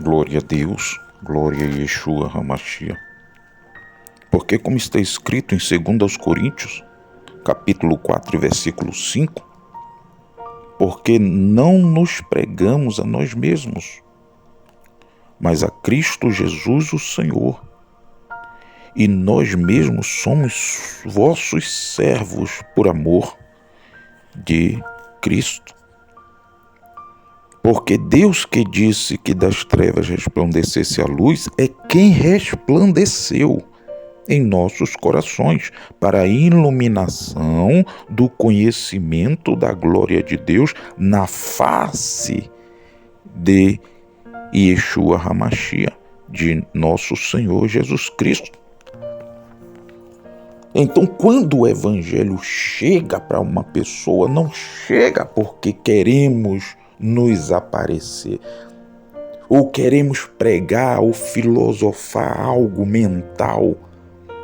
Glória a Deus, glória a Yeshua HaMashiach. Porque como está escrito em 2 Coríntios, capítulo 4, versículo 5, porque não nos pregamos a nós mesmos, mas a Cristo Jesus o Senhor, e nós mesmos somos vossos servos por amor de Cristo. Porque Deus que disse que das trevas resplandecesse a luz é quem resplandeceu em nossos corações para a iluminação do conhecimento da glória de Deus na face de Yeshua HaMashiach, de nosso Senhor Jesus Cristo. Então, quando o Evangelho chega para uma pessoa, não chega porque queremos nos aparecer, ou queremos pregar ou filosofar algo mental,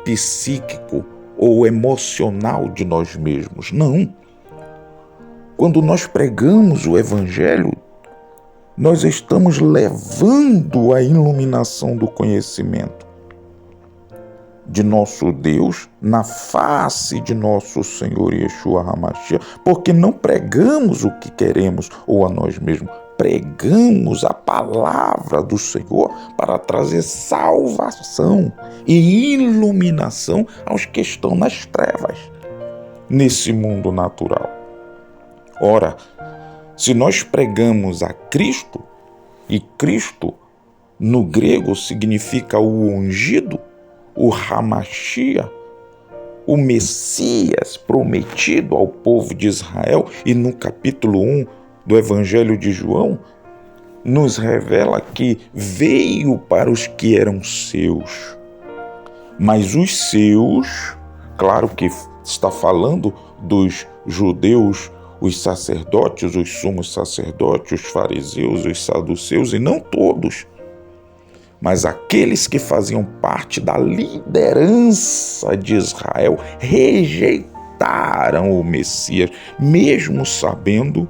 psíquico ou emocional de nós mesmos. Não. Quando nós pregamos o Evangelho, nós estamos levando a iluminação do conhecimento de nosso Deus na face de nosso Senhor Yeshua HaMashiach, porque não pregamos o que queremos ou a nós mesmos, pregamos a palavra do Senhor para trazer salvação e iluminação aos que estão nas trevas, nesse mundo natural. Ora, se nós pregamos a Cristo, e Cristo no grego significa o ungido, o HaMashiach, o Messias prometido ao povo de Israel, e no capítulo 1 do Evangelho de João, nos revela que veio para os que eram seus. Mas os seus, claro que está falando dos judeus, os sacerdotes, os sumos sacerdotes, os fariseus, os saduceus, e não todos, mas aqueles que faziam parte da liderança de Israel rejeitaram o Messias, mesmo sabendo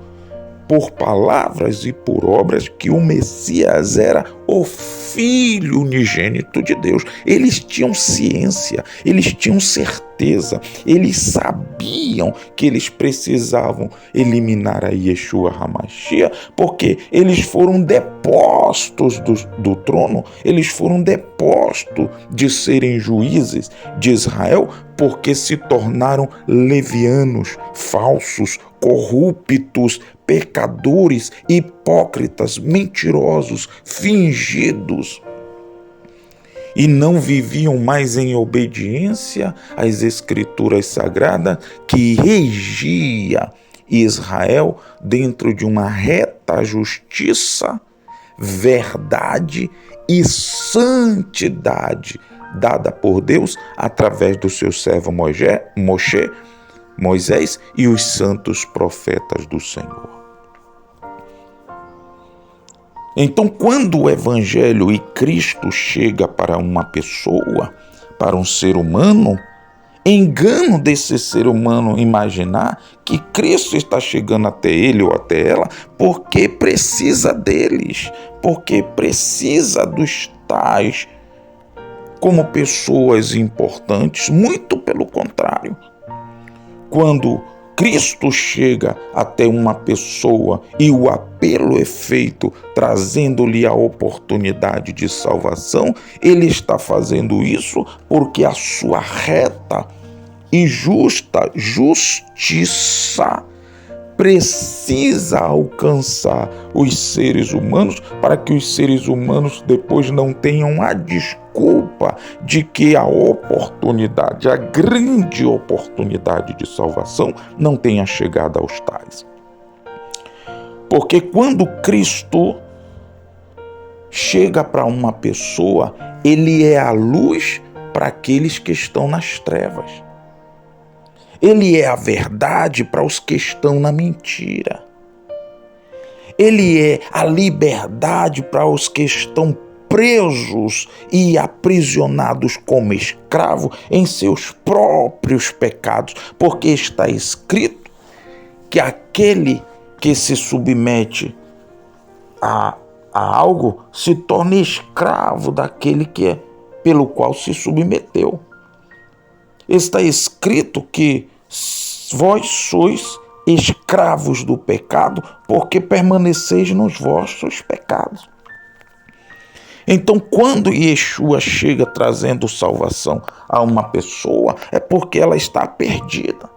por palavras e por obras que o Messias era o Filho unigênito de Deus. Eles tinham ciência, eles tinham certeza, eles sabiam que eles precisavam eliminar a Yeshua HaMashiach, porque eles foram depostos do trono, eles foram depostos de serem juízes de Israel, porque se tornaram levianos, falsos, corruptos, pecadores, hipócritas, mentirosos, fingidos, e não viviam mais em obediência às Escrituras Sagradas que regia Israel dentro de uma reta justiça, verdade e santidade dada por Deus através do seu servo Moisés e os santos profetas do Senhor. Então, quando o Evangelho e Cristo chega para uma pessoa, para um ser humano, engano desse ser humano imaginar que Cristo está chegando até ele ou até ela porque precisa deles, porque precisa dos tais como pessoas importantes. Muito pelo contrário. Quando Cristo chega até uma pessoa e o apelo é feito trazendo-lhe a oportunidade de salvação, ele está fazendo isso porque a sua reta e justa justiça precisa alcançar os seres humanos para que os seres humanos depois não tenham a desculpa de que a oportunidade, a grande oportunidade de salvação não tenha chegado aos tais. Porque quando Cristo chega para uma pessoa, ele é a luz para aqueles que estão nas trevas. Ele é a verdade para os que estão na mentira. Ele é a liberdade para os que estão presos e aprisionados como escravo em seus próprios pecados, porque está escrito que aquele que se submete a a algo, se torna escravo daquele pelo qual se submeteu. Está escrito que vós sois escravos do pecado, porque permaneceis nos vossos pecados. Então, quando Yeshua chega trazendo salvação a uma pessoa, é porque ela está perdida.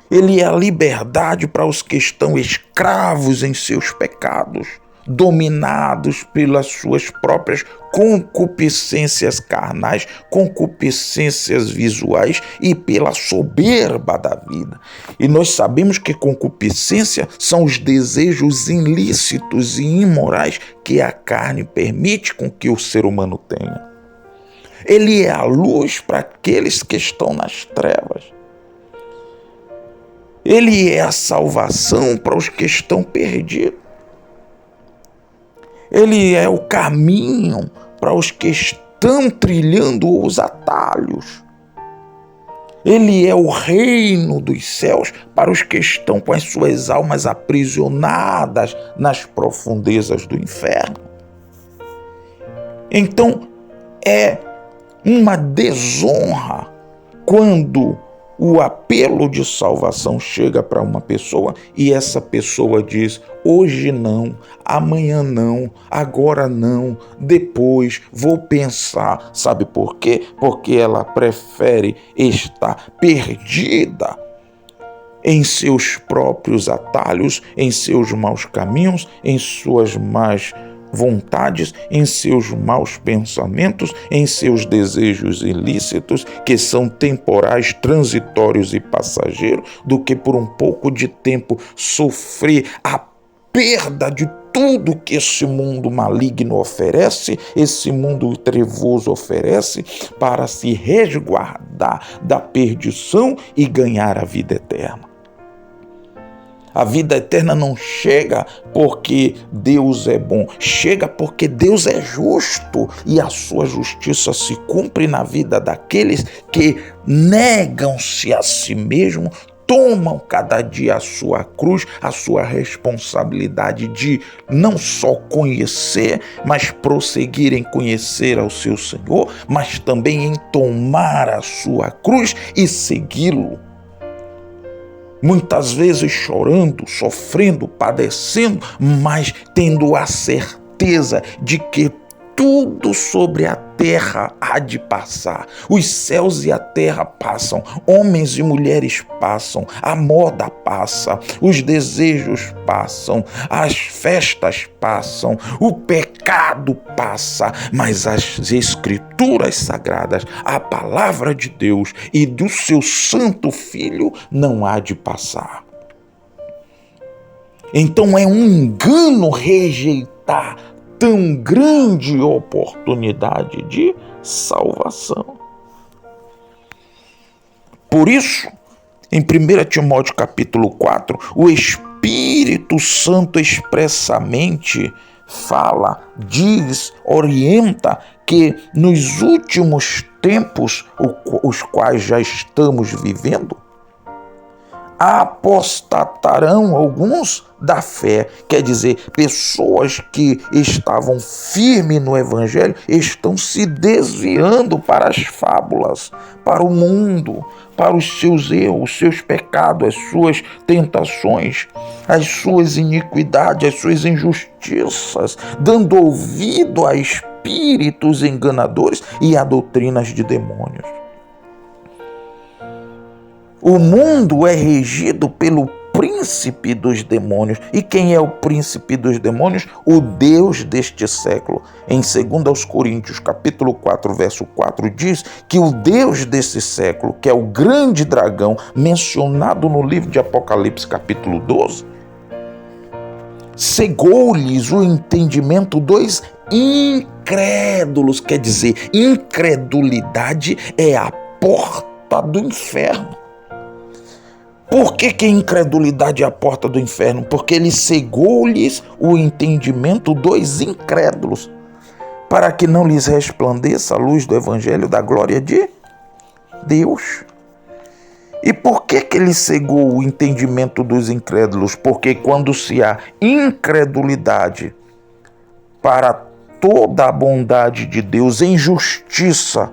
Ele é a liberdade para os que estão escravos em seus pecados, dominados pelas suas próprias concupiscências carnais, concupiscências visuais e pela soberba da vida. E nós sabemos que concupiscência são os desejos ilícitos e imorais que a carne permite com que o ser humano tenha. Ele é a luz para aqueles que estão nas trevas. Ele é a salvação para os que estão perdidos. Ele é o caminho para os que estão trilhando os atalhos. Ele é o reino dos céus para os que estão com as suas almas aprisionadas nas profundezas do inferno. Então, é uma desonra quando o apelo de salvação chega para uma pessoa e essa pessoa diz: hoje não, amanhã não, agora não, depois vou pensar. Sabe por quê? Porque ela prefere estar perdida em seus próprios atalhos, em seus maus caminhos, em suas más vontades, em seus maus pensamentos, em seus desejos ilícitos, que são temporais, transitórios e passageiros, do que por um pouco de tempo sofrer a perda de tudo que esse mundo maligno oferece, esse mundo trevoso oferece, para se resguardar da perdição e ganhar a vida eterna. A vida eterna não chega porque Deus é bom, chega porque Deus é justo e a sua justiça se cumpre na vida daqueles que negam-se a si mesmos, tomam cada dia a sua cruz, a sua responsabilidade de não só conhecer, mas prosseguir em conhecer ao seu Senhor, mas também em tomar a sua cruz e segui-lo. Muitas vezes chorando, sofrendo, padecendo, mas tendo a certeza de que tudo sobre a terra há de passar. Os céus e a terra passam, homens e mulheres passam, a moda passa, os desejos passam, as festas passam, o pecado passa, mas as escrituras sagradas, a palavra de Deus e do seu santo Filho não há de passar. Então é um engano rejeitar tão grande oportunidade de salvação. Por isso, em 1 Timóteo capítulo 4, o Espírito Santo expressamente fala, diz, orienta que nos últimos tempos, os quais já estamos vivendo, apostatarão alguns da fé. Quer dizer, pessoas que estavam firmes no Evangelho estão se desviando para as fábulas, para o mundo, para os seus erros, os seus pecados, as suas tentações, as suas iniquidades, as suas injustiças, dando ouvido a espíritos enganadores e a doutrinas de demônios. O mundo é regido pelo príncipe dos demônios. E quem é o príncipe dos demônios? O Deus deste século. Em 2 Coríntios, capítulo 4, verso 4, diz que o Deus desse século, que é o grande dragão, mencionado no livro de Apocalipse, capítulo 12, cegou-lhes o entendimento dos incrédulos. Quer dizer, incredulidade é a porta do inferno. Por que a incredulidade é a porta do inferno? Porque ele cegou-lhes o entendimento dos incrédulos, para que não lhes resplandeça a luz do evangelho da glória de Deus. E por que ele cegou o entendimento dos incrédulos? Porque quando se há incredulidade para toda a bondade de Deus em justiça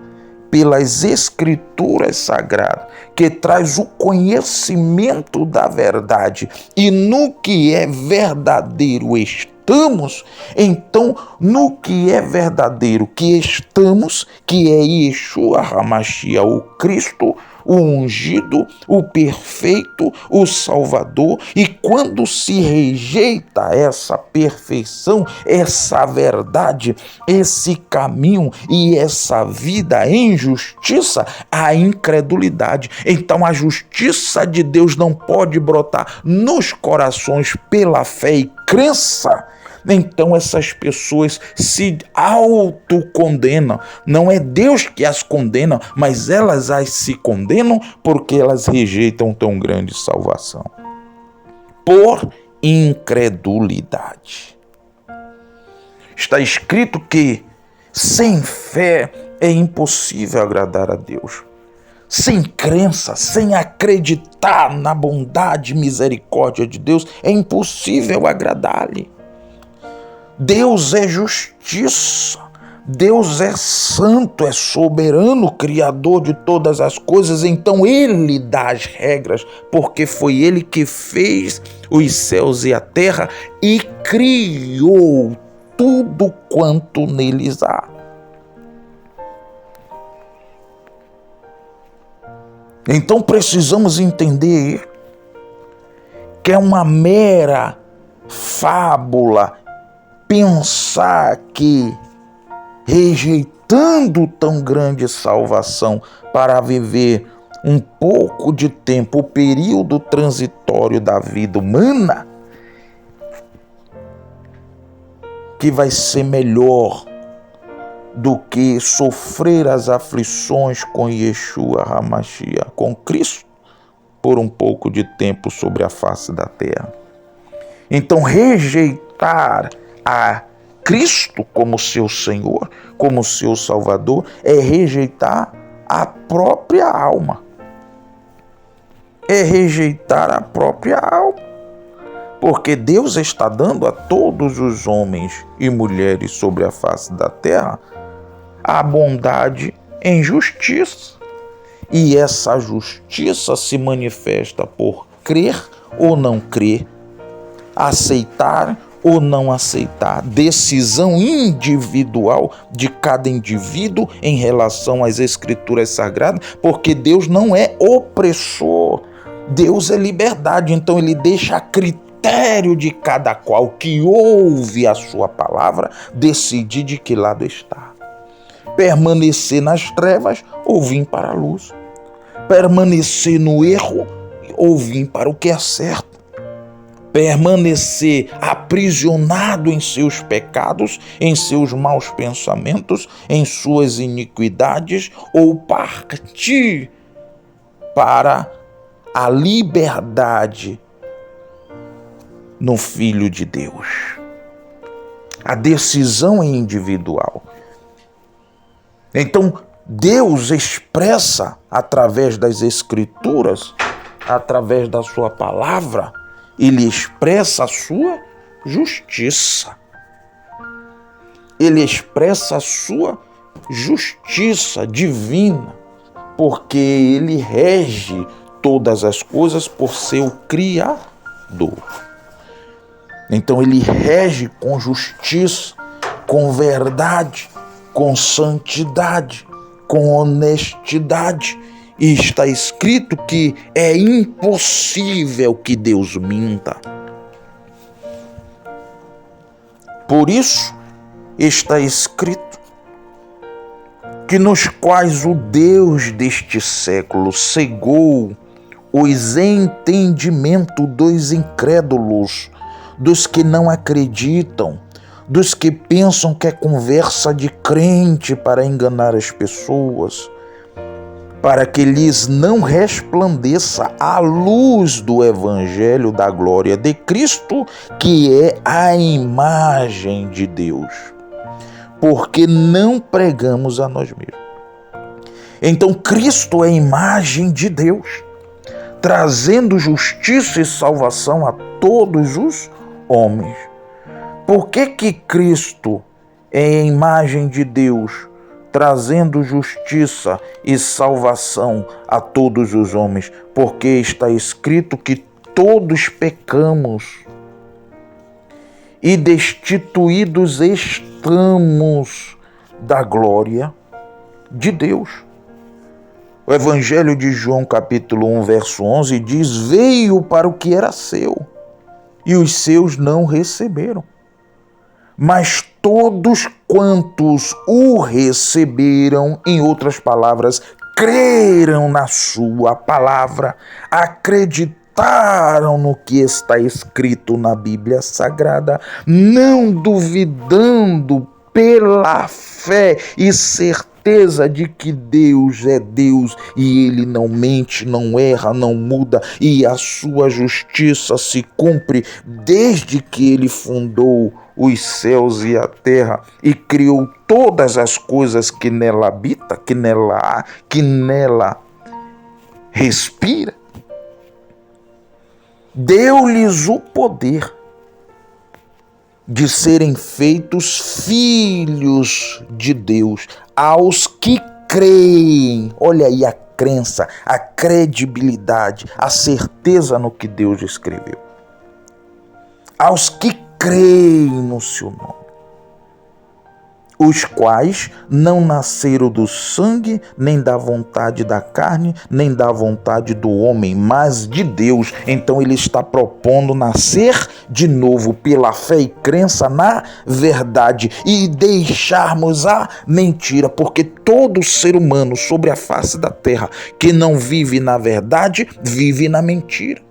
pelas Escrituras Sagradas, que traz o conhecimento da verdade, e no que é verdadeiro estamos, então no que é verdadeiro que estamos, que é Yeshua HaMashiach, o Cristo, o ungido, o perfeito, o Salvador. E quando se rejeita essa perfeição, essa verdade, esse caminho e essa vida em justiça, a incredulidade. Então a justiça de Deus não pode brotar nos corações pela fé e crença. Então essas pessoas se autocondenam. Não é Deus que as condena, mas elas as se condenam porque elas rejeitam tão grande salvação. Por incredulidade. Está escrito que sem fé é impossível agradar a Deus. Sem crença, sem acreditar na bondade e misericórdia de Deus, é impossível agradar-lhe. Deus é justiça, Deus é santo, é soberano, criador de todas as coisas, então Ele dá as regras, porque foi Ele que fez os céus e a terra e criou tudo quanto neles há. Então precisamos entender que é uma mera fábula pensar que, rejeitando tão grande salvação para viver um pouco de tempo, o período transitório da vida humana, que vai ser melhor do que sofrer as aflições com Yeshua HaMashiach, com Cristo, por um pouco de tempo sobre a face da terra. Então, rejeitar a Cristo como seu Senhor, como seu Salvador, é rejeitar a própria alma. É rejeitar a própria alma. Porque Deus está dando a todos os homens e mulheres sobre a face da terra a bondade em justiça. E essa justiça se manifesta por crer ou não crer, aceitar ou não aceitar, decisão individual de cada indivíduo em relação às Escrituras Sagradas, porque Deus não é opressor, Deus é liberdade, então Ele deixa a critério de cada qual que ouve a sua palavra decidir de que lado está. Permanecer nas trevas ou vir para a luz, permanecer no erro ou vir para o que é certo. Permanecer aprisionado em seus pecados, em seus maus pensamentos, em suas iniquidades, ou partir para a liberdade no Filho de Deus. A decisão é individual. Então, Deus expressa através das Escrituras, através da sua palavra, Ele expressa a sua justiça. Ele expressa a sua justiça divina, porque Ele rege todas as coisas por ser o Criador. Então Ele rege com justiça, com verdade, com santidade, com honestidade. E está escrito que é impossível que Deus minta. Por isso está escrito que nos quais o Deus deste século cegou os entendimentos dos incrédulos, dos que não acreditam, dos que pensam que é conversa de crente para enganar as pessoas, para que lhes não resplandeça a luz do Evangelho da glória de Cristo, que é a imagem de Deus, porque não pregamos a nós mesmos. Então Cristo é a imagem de Deus, trazendo justiça e salvação a todos os homens. Por que Cristo é a imagem de Deus, trazendo justiça e salvação a todos os homens? Porque está escrito que todos pecamos e destituídos estamos da glória de Deus. O Evangelho de João, capítulo 1, verso 11, diz: veio para o que era seu, e os seus não receberam. Mas todos quantos o receberam, em outras palavras, creram na sua palavra, acreditaram no que está escrito na Bíblia Sagrada, não duvidando pela fé e certeza de que Deus é Deus e Ele não mente, não erra, não muda, e a sua justiça se cumpre desde que Ele fundou os céus e a terra e criou todas as coisas que nela habita, que nela há, que nela respira. Deu-lhes o poder de serem feitos filhos de Deus aos que creem. Olha aí a crença, a credibilidade, a certeza no que Deus escreveu. Aos que creem no seu nome, os quais não nasceram do sangue, nem da vontade da carne, nem da vontade do homem, mas de Deus. Então ele está propondo nascer de novo pela fé e crença na verdade e deixarmos a mentira, porque todo ser humano sobre a face da terra que não vive na verdade, vive na mentira.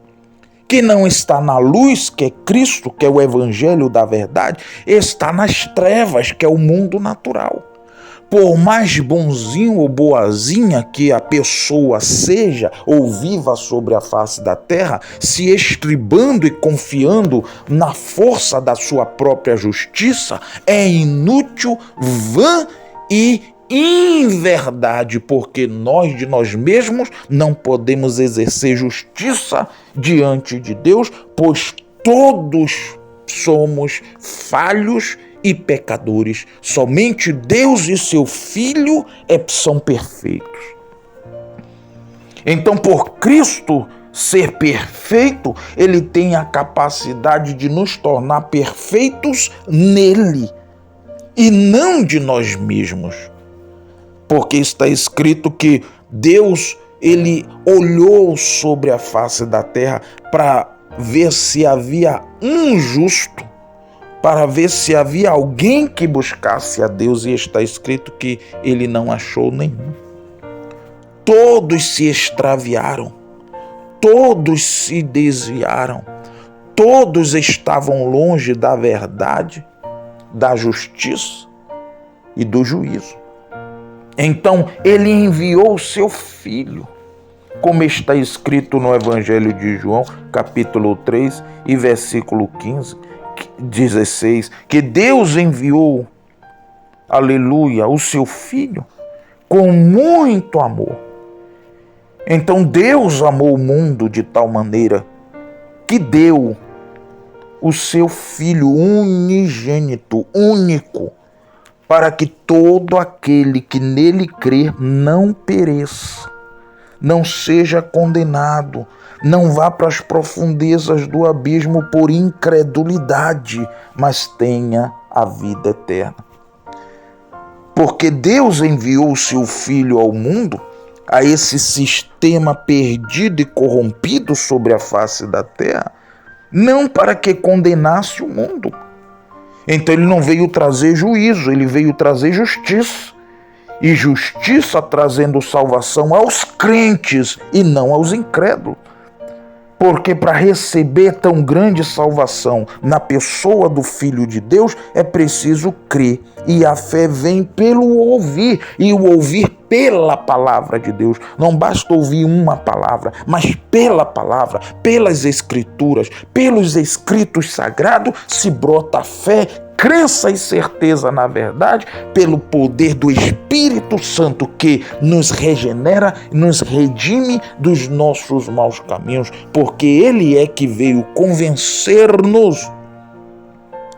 Que não está na luz, que é Cristo, que é o Evangelho da verdade, está nas trevas, que é o mundo natural. Por mais bonzinho ou boazinha que a pessoa seja ou viva sobre a face da terra, se estribando e confiando na força da sua própria justiça, é inútil, vã e inverdade, porque nós de nós mesmos não podemos exercer justiça diante de Deus, pois todos somos falhos e pecadores. Somente Deus e seu Filho são perfeitos. Então, por Cristo ser perfeito, ele tem a capacidade de nos tornar perfeitos nele e não de nós mesmos. Porque está escrito que Deus, ele olhou sobre a face da terra para ver se havia um justo, para ver se havia alguém que buscasse a Deus, e está escrito que ele não achou nenhum. Todos se extraviaram, todos se desviaram, todos estavam longe da verdade, da justiça e do juízo. Então ele enviou o seu Filho, como está escrito no Evangelho de João, capítulo 3 e versículo 16, que Deus enviou, aleluia, o seu Filho com muito amor. Então Deus amou o mundo de tal maneira que deu o seu Filho unigênito, único, para que todo aquele que nele crer não pereça, não seja condenado, não vá para as profundezas do abismo por incredulidade, mas tenha a vida eterna. Porque Deus enviou o seu Filho ao mundo, a esse sistema perdido e corrompido sobre a face da terra, não para que condenasse o mundo. Então ele não veio trazer juízo, ele veio trazer justiça. E justiça trazendo salvação aos crentes e não aos incrédulos. Porque para receber tão grande salvação na pessoa do Filho de Deus, é preciso crer. E a fé vem pelo ouvir, e o ouvir pela palavra de Deus. Não basta ouvir uma palavra, mas pela palavra, pelas escrituras, pelos escritos sagrados, se brota a fé, crença e certeza na verdade, pelo poder do Espírito Santo que nos regenera, nos redime dos nossos maus caminhos, porque Ele é que veio convencer-nos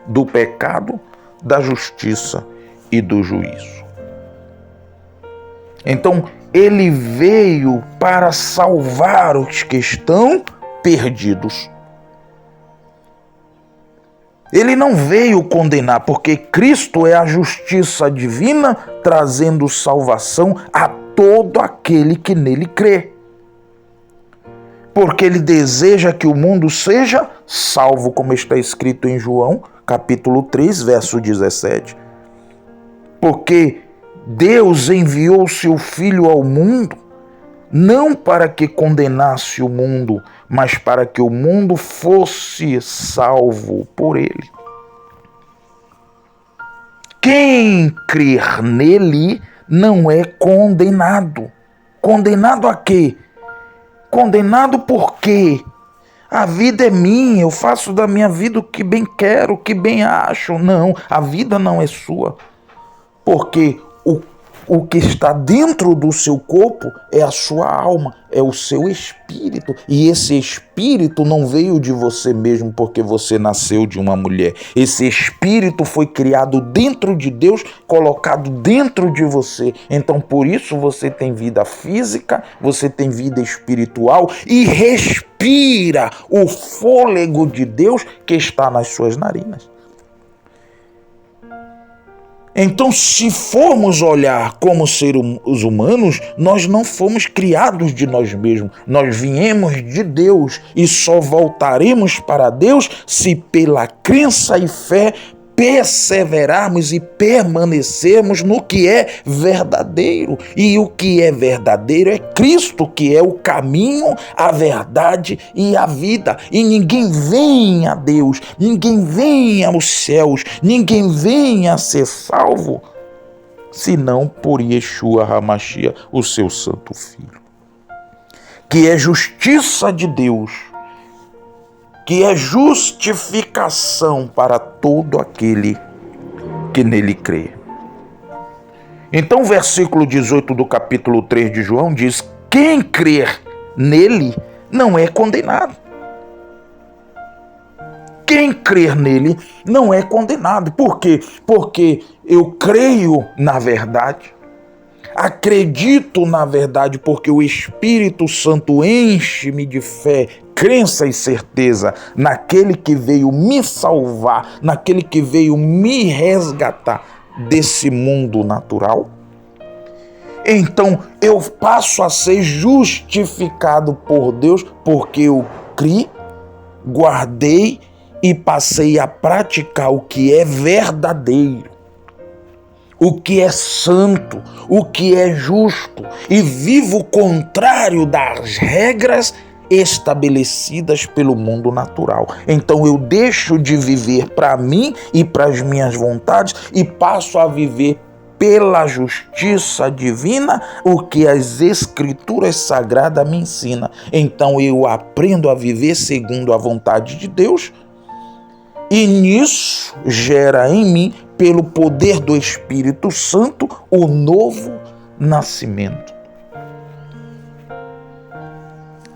do pecado, da justiça e do juízo. Então, ele veio para salvar os que estão perdidos. Ele não veio condenar, porque Cristo é a justiça divina, trazendo salvação a todo aquele que nele crê. Porque ele deseja que o mundo seja salvo, como está escrito em João, capítulo 3, verso 17. Porque Deus enviou seu Filho ao mundo, não para que condenasse o mundo, mas para que o mundo fosse salvo por ele. Quem crer nele não é condenado. Condenado a quê? Condenado por quê? A vida é minha, eu faço da minha vida o que bem quero, o que bem acho. Não, a vida não é sua. Porque o que está dentro do seu corpo é a sua alma, é o seu espírito. E esse espírito não veio de você mesmo porque você nasceu de uma mulher. Esse espírito foi criado dentro de Deus, colocado dentro de você. Então, por isso, você tem vida física, você tem vida espiritual e respira o fôlego de Deus que está nas suas narinas. Então, se formos olhar como seres humanos, nós não fomos criados de nós mesmos. Nós viemos de Deus e só voltaremos para Deus se pela crença e fé perseverarmos e permanecermos no que é verdadeiro. E o que é verdadeiro é Cristo, que é o caminho, a verdade e a vida. E ninguém vem a Deus, ninguém vem aos céus, ninguém vem a ser salvo, senão por Yeshua HaMashiach, o seu santo Filho, que é justiça de Deus, que é justificação para todo aquele que nele crê. Então, o versículo 18 do capítulo 3 de João diz: quem crer nele não é condenado. Quem crer nele não é condenado. Por quê? Porque eu creio na verdade, acredito na verdade, porque o Espírito Santo enche-me de fé, crença e certeza naquele que veio me salvar, naquele que veio me resgatar desse mundo natural. Então eu passo a ser justificado por Deus, porque eu criei, guardei e passei a praticar o que é verdadeiro, o que é santo, o que é justo, e vivo contrário das regras estabelecidas pelo mundo natural. Então eu deixo de viver para mim e para as minhas vontades e passo a viver pela justiça divina, o que as escrituras sagradas me ensinam. Então eu aprendo a viver segundo a vontade de Deus, e nisso gera em mim, pelo poder do Espírito Santo, o novo nascimento.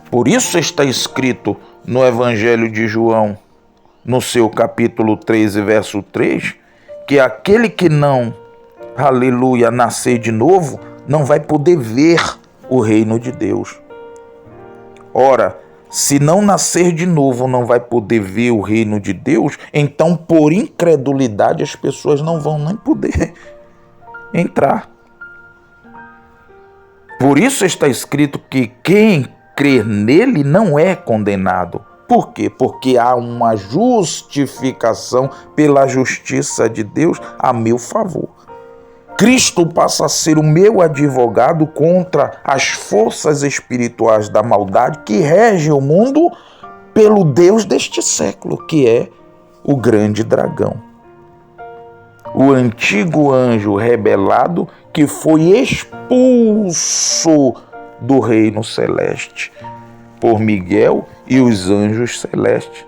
Por isso está escrito no Evangelho de João, no seu capítulo 13, verso 3, que aquele que não, aleluia, nascer de novo, não vai poder ver o reino de Deus. Ora, se não nascer de novo, não vai poder ver o reino de Deus, então por incredulidade as pessoas não vão nem poder entrar. Por isso está escrito que quem crer nele não é condenado. Por quê? Porque há uma justificação pela justiça de Deus a meu favor. Cristo passa a ser o meu advogado contra as forças espirituais da maldade que regem o mundo pelo Deus deste século, que é o grande dragão. O antigo anjo rebelado que foi expulso do reino celeste por Miguel e os anjos celestes.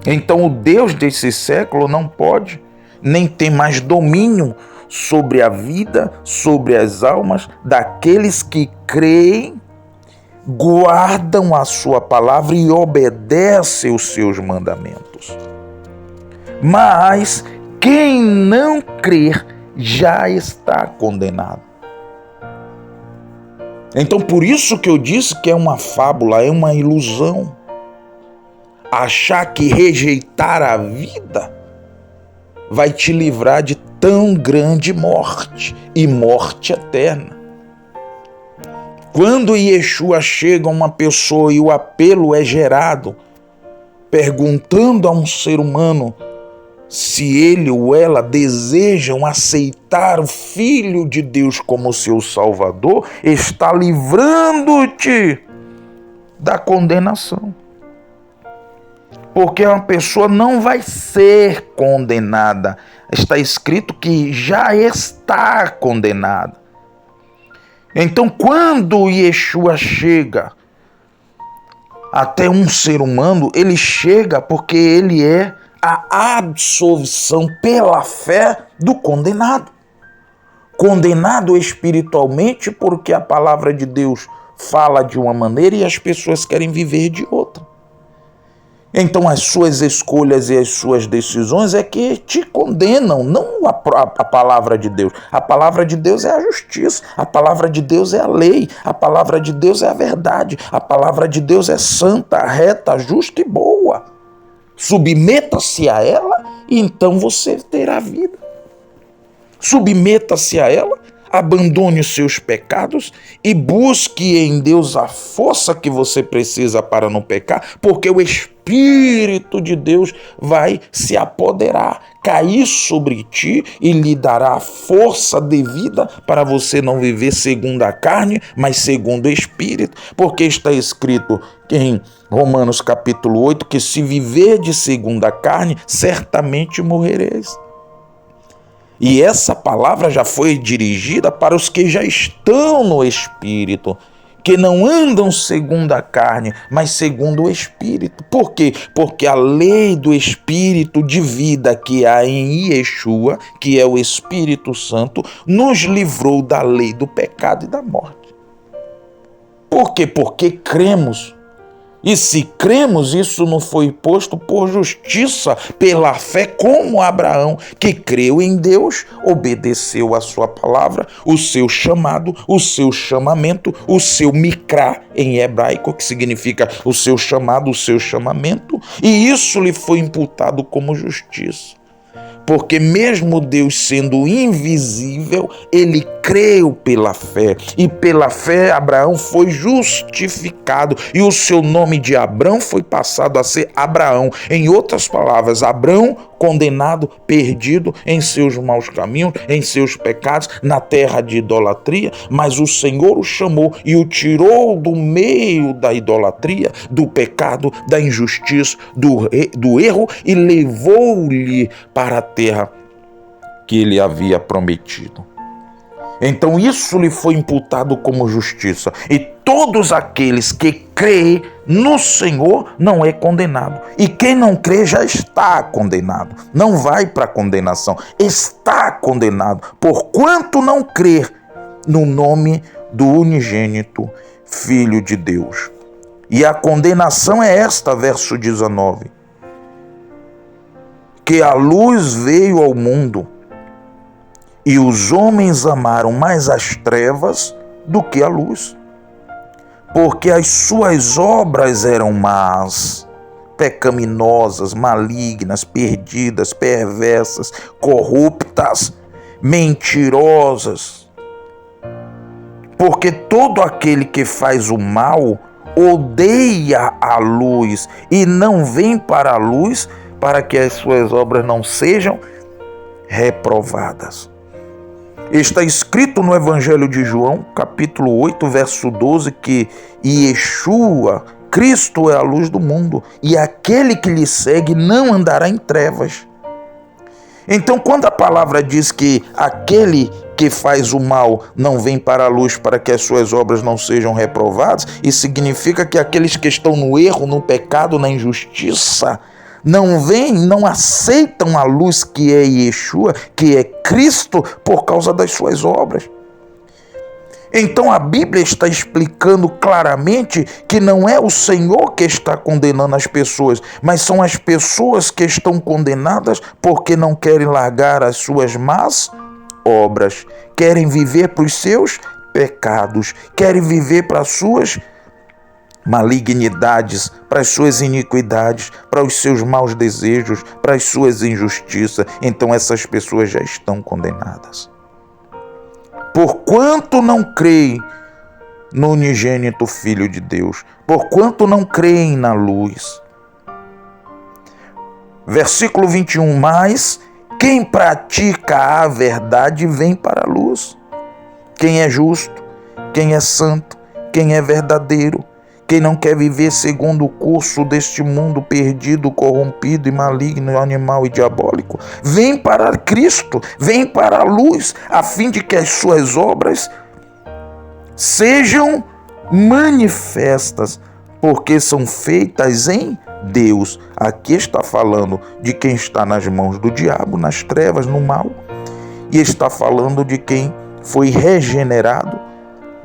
Então o Deus desse século não pode, nem tem mais domínio sobre a vida, sobre as almas daqueles que creem, guardam a sua palavra e obedecem os seus mandamentos. Mas quem não crer já está condenado. Então, por isso que eu disse que é uma fábula, é uma ilusão. Achar que rejeitar a vida vai te livrar de tão grande morte, e morte eterna. Quando Yeshua chega a uma pessoa e o apelo é gerado, perguntando a um ser humano se ele ou ela desejam aceitar o Filho de Deus como seu Salvador, está livrando-te da condenação. Porque uma pessoa não vai ser condenada. Está escrito que já está condenada. Então, quando Yeshua chega até um ser humano, ele chega porque ele é a absolvição pela fé do condenado. Condenado espiritualmente porque a palavra de Deus fala de uma maneira e as pessoas querem viver de outra. Então as suas escolhas e as suas decisões é que te condenam, não a palavra de Deus. A palavra de Deus é a justiça, a palavra de Deus é a lei, a palavra de Deus é a verdade, a palavra de Deus é santa, reta, justa e boa. Submeta-se a ela e então você terá vida. Submeta-se a ela, abandone os seus pecados e busque em Deus a força que você precisa para não pecar, porque o Espírito de Deus vai se apoderar, cair sobre ti e lhe dará a força devida para você não viver segundo a carne, mas segundo o Espírito, porque está escrito em Romanos capítulo 8 que se viverdes segundo a carne, certamente morrereis. E essa palavra já foi dirigida para os que já estão no Espírito, que não andam segundo a carne, mas segundo o Espírito. Por quê? Porque a lei do Espírito de vida que há em Yeshua, que é o Espírito Santo, nos livrou da lei do pecado e da morte. Por quê? Porque cremos. E se cremos, isso não foi posto por justiça, pela fé, como Abraão, que creu em Deus, obedeceu a sua palavra, o seu chamado, o seu chamamento, o seu mikra em hebraico, que significa o seu chamado, o seu chamamento, e isso lhe foi imputado como justiça. Porque mesmo Deus sendo invisível, ele creu pela fé. E pela fé Abraão foi justificado. E o seu nome de Abrão foi passado a ser Abraão. Em outras palavras, Abrão condenado, perdido em seus maus caminhos, em seus pecados, na terra de idolatria. Mas o Senhor o chamou e o tirou do meio da idolatria, do pecado, da injustiça, do erro e levou-lhe para a terra que ele havia prometido. Então isso lhe foi imputado como justiça. E todos aqueles que creem no Senhor não é condenado. E quem não crê já está condenado. Não vai para a condenação. Está condenado. Porquanto não crer no nome do unigênito Filho de Deus. E a condenação é esta, verso 19. Que a luz veio ao mundo e os homens amaram mais as trevas do que a luz, porque as suas obras eram más, pecaminosas, malignas, perdidas, perversas, corruptas, mentirosas. Porque todo aquele que faz o mal odeia a luz e não vem para a luz para que as suas obras não sejam reprovadas. Está escrito no Evangelho de João, capítulo 8, verso 12, que Yeshua, Cristo é a luz do mundo, e aquele que lhe segue não andará em trevas. Então, quando a palavra diz que aquele que faz o mal não vem para a luz para que as suas obras não sejam reprovadas, isso significa que aqueles que estão no erro, no pecado, na injustiça, não vêm, não aceitam a luz que é Yeshua, que é Cristo, por causa das suas obras. Então a Bíblia está explicando claramente que não é o Senhor que está condenando as pessoas, mas são as pessoas que estão condenadas porque não querem largar as suas más obras, querem viver para os seus pecados, querem viver para as suas malignidades, para as suas iniquidades, para os seus maus desejos, para as suas injustiças. Então essas pessoas já estão condenadas. Porquanto não creem no unigênito Filho de Deus, porquanto não creem na luz. Versículo 21, mas quem pratica a verdade vem para a luz. Quem é justo, quem é santo, quem é verdadeiro, quem não quer viver segundo o curso deste mundo perdido, corrompido e maligno, animal e diabólico, vem para Cristo, vem para a luz, a fim de que as suas obras sejam manifestas, porque são feitas em Deus. Aqui está falando de quem está nas mãos do diabo, nas trevas, no mal, e está falando de quem foi regenerado,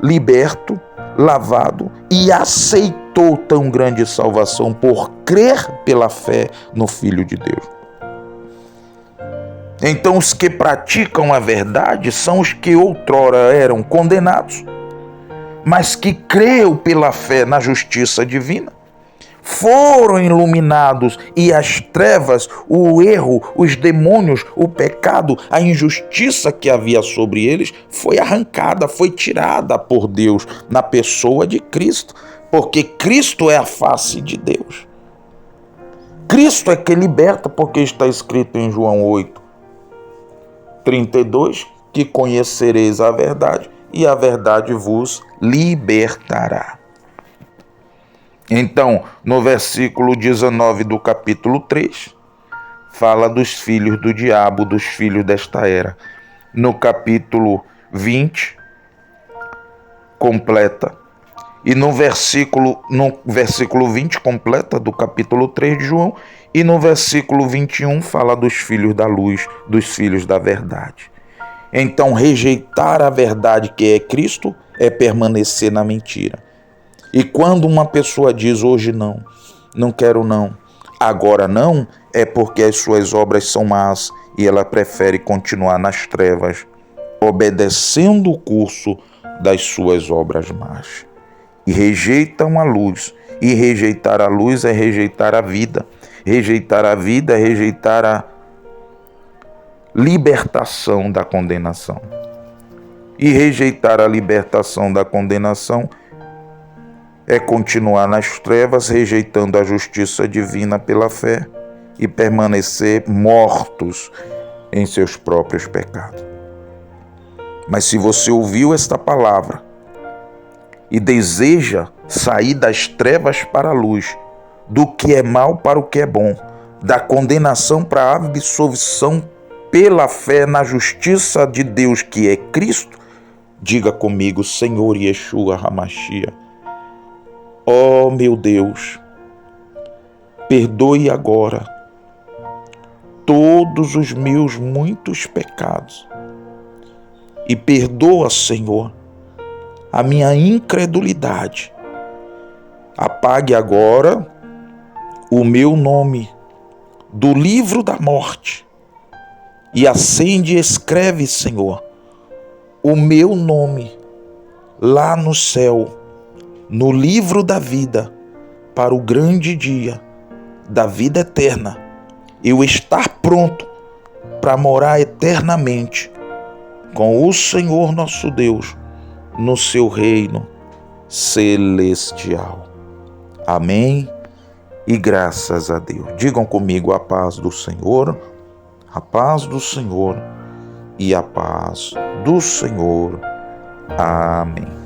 liberto, lavado e aceitou tão grande salvação por crer pela fé no Filho de Deus. Então os que praticam a verdade são os que outrora eram condenados, mas que creu pela fé na justiça divina, foram iluminados e as trevas, o erro, os demônios, o pecado, a injustiça que havia sobre eles foi arrancada, foi tirada por Deus na pessoa de Cristo, porque Cristo é a face de Deus. Cristo é que liberta, porque está escrito em João 8:32, que conhecereis a verdade e a verdade vos libertará. Então, no versículo 19 do capítulo 3, fala dos filhos do diabo, dos filhos desta era. No capítulo 20, completa. E no versículo 20, completa do capítulo 3 de João. E no versículo 21, fala dos filhos da luz, dos filhos da verdade. Então, rejeitar a verdade que é Cristo é permanecer na mentira. E quando uma pessoa diz hoje não, não quero não, agora não, é porque as suas obras são más e ela prefere continuar nas trevas, obedecendo o curso das suas obras más. E rejeitam a luz. E rejeitar a luz é rejeitar a vida. Rejeitar a vida é rejeitar a libertação da condenação. E rejeitar a libertação da condenação é continuar nas trevas, rejeitando a justiça divina pela fé e permanecer mortos em seus próprios pecados. Mas se você ouviu esta palavra e deseja sair das trevas para a luz, do que é mal para o que é bom, da condenação para a absolvição pela fé na justiça de Deus que é Cristo, diga comigo: Senhor Yeshua HaMashiach, ó meu Deus, perdoe agora todos os meus muitos pecados e perdoa, Senhor, a minha incredulidade. Apague agora o meu nome do livro da morte e acende e escreve, Senhor, o meu nome lá no céu, no livro da vida, para o grande dia da vida eterna, eu estar pronto para morar eternamente com o Senhor nosso Deus no seu reino celestial. Amém e graças a Deus. Digam comigo: a paz do Senhor, a paz do Senhor e a paz do Senhor. Amém.